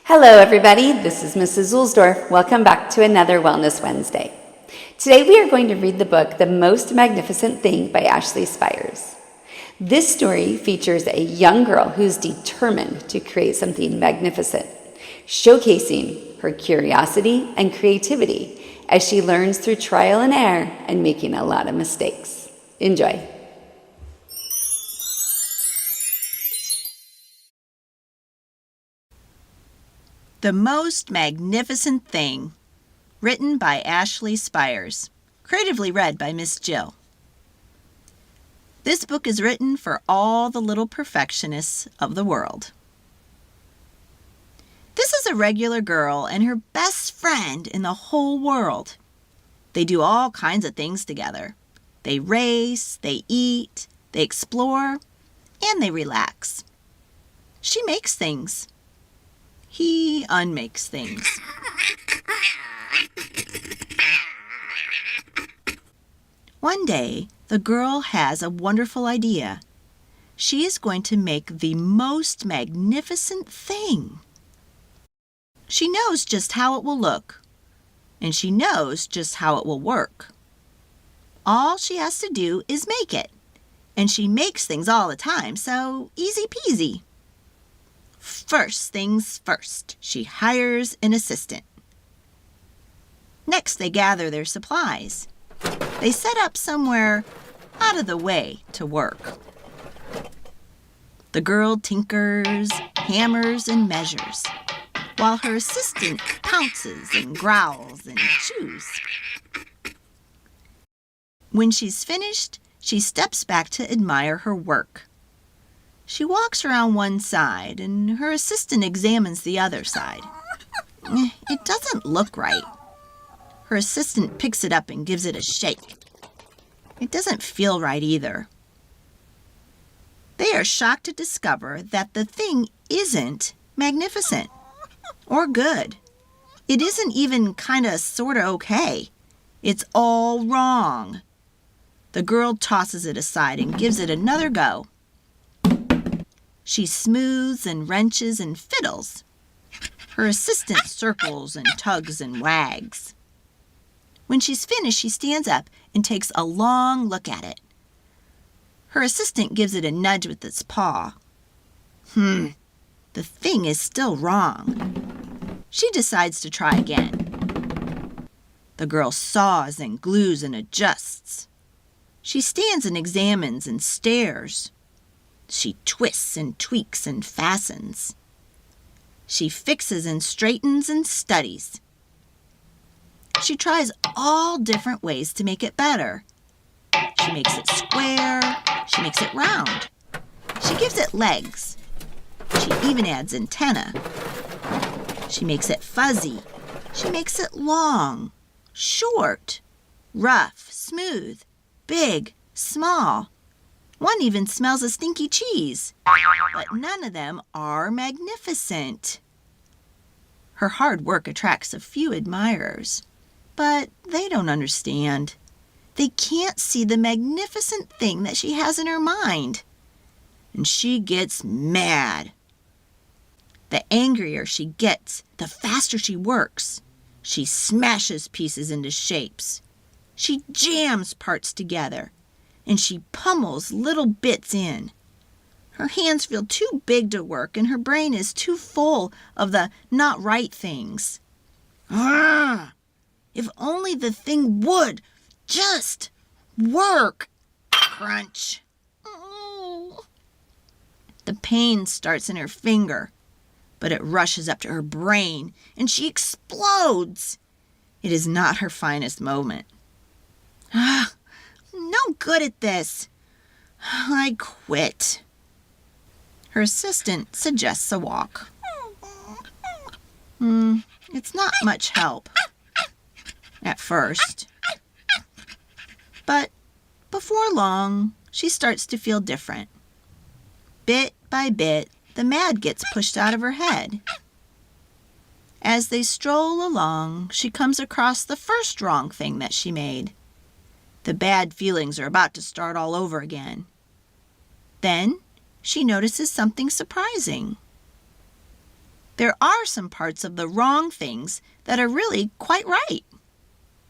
Hello, everybody. This is Mrs. Zulsdorf. Welcome back to another Wellness Wednesday. Today, we are going to read the book The Most Magnificent Thing by Ashley Spires. This story features a young girl who's determined to create something magnificent, showcasing her curiosity and creativity as she learns through trial and error and making a lot of mistakes. Enjoy. The Most Magnificent Thing, written by Ashley Spires, creatively read by Miss Jill. This book is written for all the little perfectionists of the world. This is a regular girl and her best friend in the whole world. They do all kinds of things together. They race, they eat, they explore, and they relax. She makes things. He unmakes things. One day, the girl has a wonderful idea. She is going to make the most magnificent thing. She knows just how it will look, and she knows just how it will work. All she has to do is make it, and she makes things all the time, so easy peasy. First things first, she hires an assistant. Next, they gather their supplies. They set up somewhere out of the way to work. The girl tinkers, hammers, and measures, while her assistant pounces and growls and chews. When she's finished, she steps back to admire her work. She walks around one side, and her assistant examines the other side. It doesn't look right. Her assistant picks it up and gives it a shake. It doesn't feel right either. They are shocked to discover that the thing isn't magnificent or good. It isn't even kinda sorta okay. It's all wrong. The girl tosses it aside and gives it another go. She smooths and wrenches and fiddles. Her assistant circles and tugs and wags. When she's finished, she stands up and takes a long look at it. Her assistant gives it a nudge with its paw. The thing is still wrong. She decides to try again. The girl saws and glues and adjusts. She stands and examines and stares. She twists and tweaks and fastens. She fixes and straightens and studies. She tries all different ways to make it better. She makes it square. She makes it round. She gives it legs. She even adds antenna. She makes it fuzzy. She makes it long, short, rough, smooth, big, small. One even smells of stinky cheese, but none of them are magnificent. Her hard work attracts a few admirers, but they don't understand. They can't see the magnificent thing that she has in her mind. And she gets mad. The angrier she gets, the faster she works. She smashes pieces into shapes. She jams parts together. And she pummels little bits in. Her hands feel too big to work, and her brain is too full of the not right things. If only the thing would just work. Crunch. The pain starts in her finger, but it rushes up to her brain, and she explodes. It is not her finest moment. No good at this. I quit. Her assistant suggests a walk. It's not much help at first. But before long, she starts to feel different. Bit by bit, the mad gets pushed out of her head. As they stroll along, she comes across the first wrong thing that she made. The bad feelings are about to start all over again. Then she notices something surprising. There are some parts of the wrong things that are really quite right.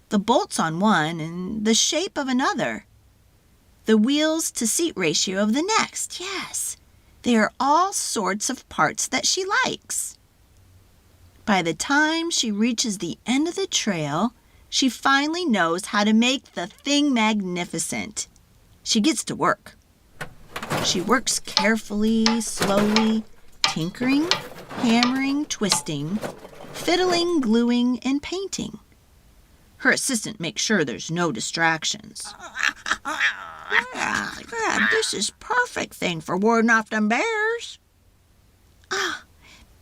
The bolts on one and the shape of another. The wheels to seat ratio of the next, yes. They are all sorts of parts that she likes. By the time she reaches the end of the trail, she finally knows how to make the thing magnificent. She gets to work. She works carefully, slowly, tinkering, hammering, twisting, fiddling, gluing, and painting. Her assistant makes sure there's no distractions. Yeah, this is perfect thing for warding off them bears.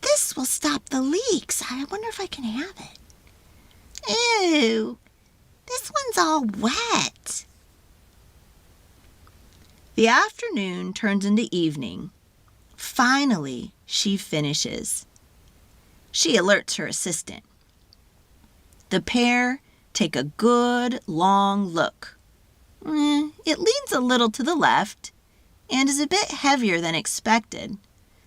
This will stop the leaks. I wonder if I can have it. Ew, this one's all wet. The afternoon turns into evening. Finally, she finishes. She alerts her assistant. The pair take a good, long look. It leans a little to the left and is a bit heavier than expected.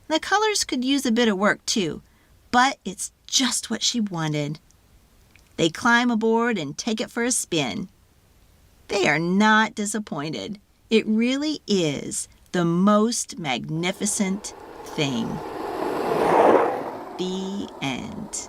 The colors could use a bit of work too, but it's just what she wanted. They climb aboard and take it for a spin. They are not disappointed. It really is the most magnificent thing. The end.